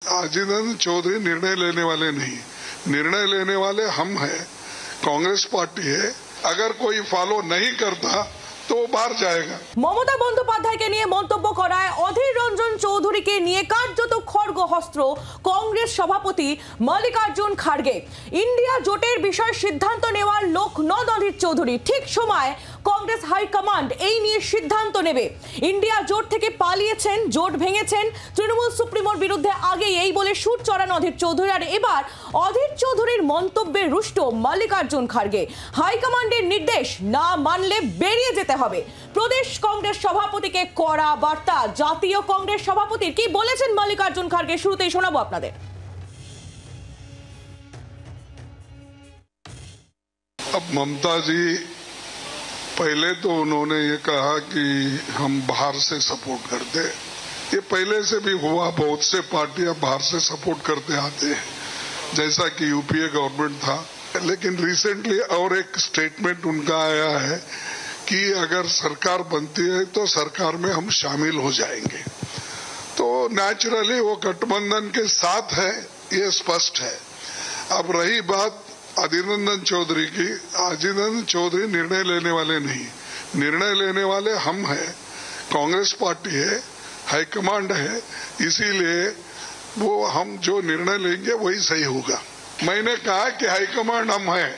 अजीत चौधरी निर्णय लेने वाले नहीं, निर्णय लेने वाले हम हैं, कांग्रेस पार्टी है। अगर कोई फॉलो नहीं करता तो बाहर जाएगा। মমতা বন্দ্যোপাধ্যায়কে নিয়ে মন্তব্য করায় অধীর রঞ্জন চৌধুরীকে নিয়ে কার্যত খড়গহস্ত্র কংগ্রেস সভাপতি মল্লিকার্জুন খাড়গে। ইন্ডিয়া জোটের বিষয়ে সিদ্ধান্ত নেওয়ার লোক নন অধীর চৌধুরী, ঠিক সময় কংগ্রেস হাইকমান্ড এই নিয়ে সিদ্ধান্ত নেবে। ইন্ডিয়া জোট থেকে পালিয়েছেন, জোট ভেঙেছেন, তৃণমূল সুপ্রিমোর বিরুদ্ধে আগেই এই বলে সুর চড়ান অধীর চৌধুরী। আর এবার অধীর চৌধুরীর মন্তব্যে রুষ্ট মল্লিকার্জুন খাড়গে। হাইকমান্ডের নির্দেশ না মানলে বেরিয়ে যেতে হবে। প্রদেশ কংগ্রেস সভাপতিকে কড়া বার্তা। জাতীয় কংগ্রেস সভাপতির কি বলেছেন মল্লিকার্জুন খাড়গে, শুরুতেই শোনাবো আপনাদের। अब ममता जी, पहले तो उन्होंने ये कहा कि हम बाहर से सपोर्ट करते, ये पहले से भी हुआ, बहुत से पार्टियां बाहर से सपोर्ट करते आते हैं, जैसा कि यूपीए गवर्नमेंट था। लेकिन रिसेंटली और एक स्टेटमेंट उनका आया है कि अगर सरकार बनती है तो सरकार में हम शामिल हो जाएंगे। तो नेचुरली वो गठबंधन के साथ है, ये स्पष्ट है। अब रही बात अधीर रंजन चौधरी की, अधीर रंजन चौधरी निर्णय लेने वाले नहीं, निर्णय लेने वाले हम हैं, कांग्रेस पार्टी है, हाईकमांड है, इसीलिए वो हम जो निर्णय लेंगे वही सही होगा। मैंने कहा कि हाईकमांड हम हैं,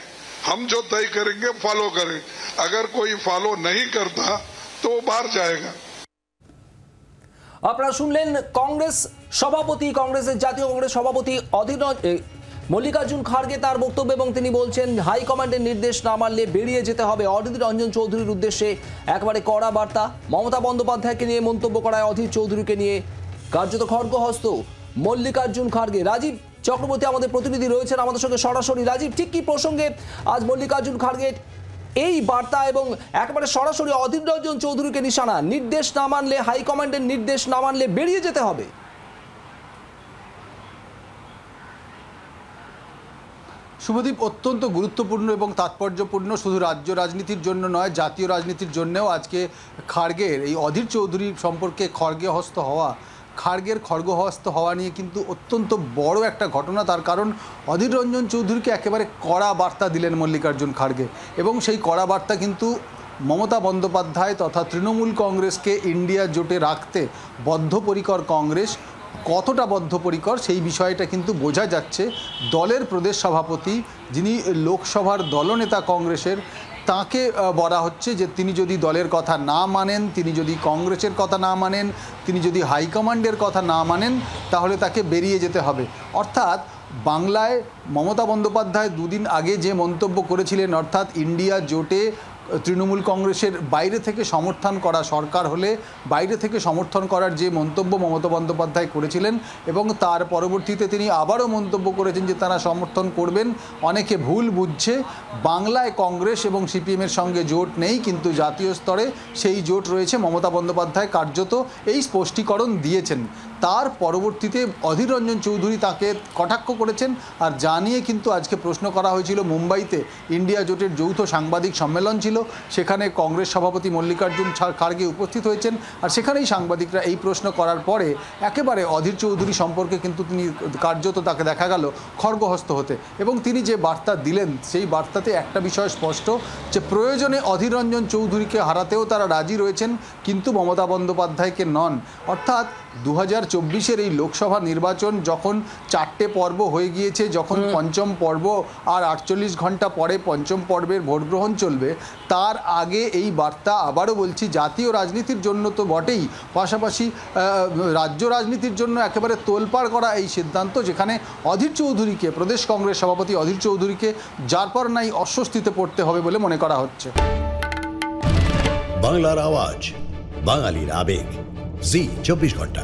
हम जो तय करेंगे फॉलो करें, अगर कोई फॉलो नहीं करता तो बाहर जाएगा। আপনারা শুনলেন কংগ্রেস সভাপতি, কংগ্রেসের জাতীয় কংগ্রেস সভাপতি মল্লিকার্জুন খাড়গে তার বক্তব্য, এবং তিনি বলছেন হাইকমান্ডের নির্দেশ না মানলে বেরিয়ে যেতে হবে। অধীর রঞ্জন চৌধুরীর উদ্দেশ্যে একেবারে কড়া বার্তা। মমতা বন্দ্যোপাধ্যায়কে নিয়ে মন্তব্য করায় অধীর চৌধুরীকে নিয়ে কার্যত খড়গহস্ত মল্লিকার্জুন খাড়গে। রাজীব চক্রবর্তী আমাদের প্রতিনিধি রয়েছেন আমাদের সঙ্গে সরাসরি। রাজীব, ঠিক কি প্রসঙ্গে আজ মল্লিকার্জুন খাড়গে এই বার্তা এবং একেবারে সরাসরি অধীর রঞ্জন চৌধুরীকে নিশানা, নির্দেশ না মানলে, হাইকমান্ডের নির্দেশ না মানলে বেরিয়ে যেতে হবে? শুভদীপ, অত্যন্ত গুরুত্বপূর্ণ এবং তাৎপর্যপূর্ণ, শুধু রাজ্য রাজনীতির জন্য নয়, জাতীয় রাজনীতির জন্যও আজকে খাড়গের এই অধীর চৌধুরী সম্পর্কে খাড়গের খড়গহস্ত হওয়া নিয়ে কিন্তু অত্যন্ত বড় একটা ঘটনা। তার কারণ অধীর রঞ্জন চৌধুরীকে একেবারে কড়া বার্তা দিলেন মল্লিকার্জুন খাড়গে, এবং সেই কড়া বার্তা কিন্তু মমতা বন্দ্যোপাধ্যায় তথা তৃণমূল কংগ্রেসকে ইন্ডিয়া জোটে রাখতে বদ্ধপরিকর কংগ্রেস। কতটা বদ্ধপরিকর সেই বিষয়টা কিন্তু বোঝা যাচ্ছে দলের প্রদেশ সভাপতি, যিনি লোকসভার দলনেতা কংগ্রেসের, তাকে বলা হচ্ছে যে তিনি যদি দলের কথা না মানেন, তিনি যদি কংগ্রেসের কথা না মানেন, তিনি যদি হাইকমান্ডের কথা না মানেন, তাহলে তাকে বেরিয়ে যেতে হবে। অর্থাৎ বাংলায় মমতা বন্দ্যোপাধ্যায় দুদিন আগে যে মন্তব্য করেছিলেন, অর্থাৎ ইন্ডিয়া জোটে তৃণমূল কংগ্রেসের বাইরে থেকে সমর্থন করা, সরকার হলে বাইরে থেকে সমর্থন করার যে মন্তব্য মমতা বন্দ্যোপাধ্যায় করেছিলেন, এবং তার পরবর্তীতে তিনি আবারও মন্তব্য করেছেন যে তারা সমর্থন করবেন। অনেকে ভুল বুঝছে, বাংলায় কংগ্রেস এবং সিপিএমের সঙ্গে জোট নেই, কিন্তু জাতীয় স্তরে সেই জোট রয়েছে। মমতা বন্দ্যোপাধ্যায় কার্যত এই স্পষ্টীকরণ দিয়েছেন। তার পরবর্তীতে অধীর রঞ্জন চৌধুরী তাকে কটাক্ষ করেছেন, আর জানিয়ে কিন্তু আজকে প্রশ্ন করা হয়েছিল মুম্বাইতে ইন্ডিয়া জোটের যৌথ সাংবাদিক সম্মেলন ছিল, সেখানে কংগ্রেস সভাপতি মল্লিকার্জুন খাড়গে উপস্থিত হয়েছেন, আর সেখানেই সাংবাদিকরা এই প্রশ্ন করার পরে একেবারে অধীর চৌধুরী সম্পর্কে কিন্তু তিনি কার্যত তাকে দেখা গেল খড়গহস্ত হতে। এবং তিনি যে বার্তা দিলেন সেই বার্তাতে একটা বিষয় স্পষ্ট, যে প্রয়োজনে অধীর রঞ্জন চৌধুরীকে হারাতেও তারা রাজি রয়েছেন, কিন্তু মমতা বন্দ্যোপাধ্যায়কে নন। অর্থাৎ 2024-এর এই লোকসভা নির্বাচন যখন 4টে পর্ব হয়ে গিয়েছে, যখন পঞ্চম পর্ব আর 48 ঘন্টা পরে পঞ্চম পর্বের ভোট গ্রহণ চলবে, তার আগে এই বার্তা, আবারও বলছি, জাতীয় রাজনীতির জন্য তো বটেই, পাশাপাশি রাজ্য রাজনীতির জন্য একেবারে তোলপাড় করা এই সিদ্ধান্ত, যেখানে অধীর চৌধুরীকে, প্রদেশ কংগ্রেস সভাপতি অধীর চৌধুরীকে যার পর নাই অস্বস্তিতে পড়তে হবে বলে মনে করা হচ্ছে। বাংলার আওয়াজ, বাঙালির আবেগ, জি 24 ঘন্টা।